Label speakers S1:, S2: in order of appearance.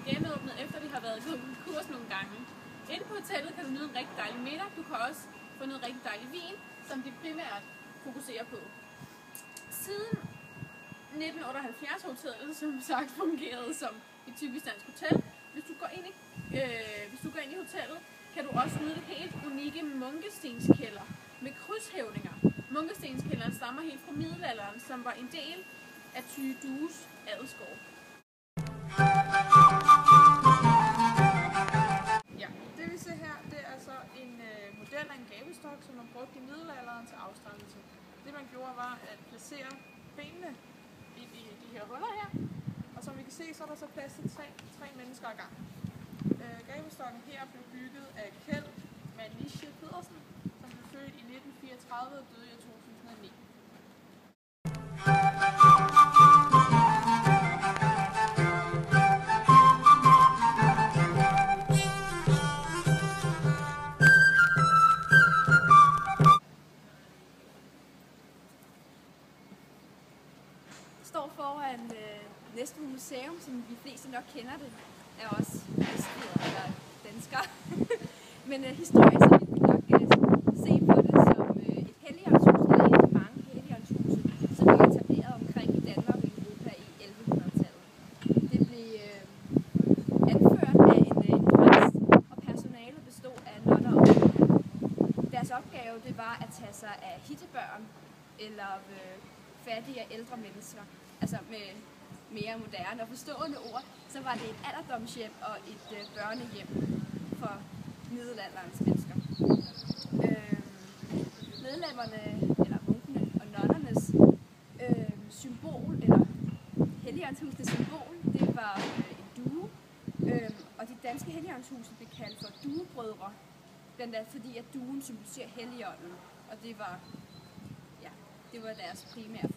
S1: genåbnet, efter de har været konkurs nogle gange. Inde på hotellet kan du nyde en rigtig dejlig middag. Du kan også få noget rigtig dejlig vin, som de primært fokuserer på. Siden 1978 har hotellet som sagt fungeret som et typisk dansk hotel. Hvis du går ind i hotellet, kan du også nyde det helt unikke munkestenskælder med krydshævninger. Munkestenskælderen stammer helt fra middelalderen, som var en del af Tyge Dues adelsgård. Ja, det vi ser her, det er altså en model af en gabestok, som man brugte i middelalderen til afstrammelse. Det man gjorde var at placere benene i de her huller her, og som vi kan se, så er der så plads til tre mennesker ad gangen. Gabestokken her blev bygget af Kjeld Manische Pedersen, som blev født i 1934 og døde i 2009.
S2: Står foran Næstved Museum, som de fleste nok kender det, er også vestjyder eller danskere. Men historisk så vil vi nok se på det som et helligåndshus, eller et af mange helligåndshuse, som blev etableret omkring i Danmark og Europa i 1100-tallet. Det blev anført af en præst, og personalet bestod af nonner og munke. Deres opgave det var at tage sig af hittebørn eller fattige ældre mennesker, altså med mere moderne og forstående ord, så var det et alderdomshjem og et børnehjem for middelalderens mennesker. Medlemmerne, eller munkene og nonnernes symbol, eller helligåndshusenes symbol, det var en due, og de danske helligåndshuse blev kaldt for duebrødre, blandt andet fordi at duen symboliserer helligånden, og det var deres primære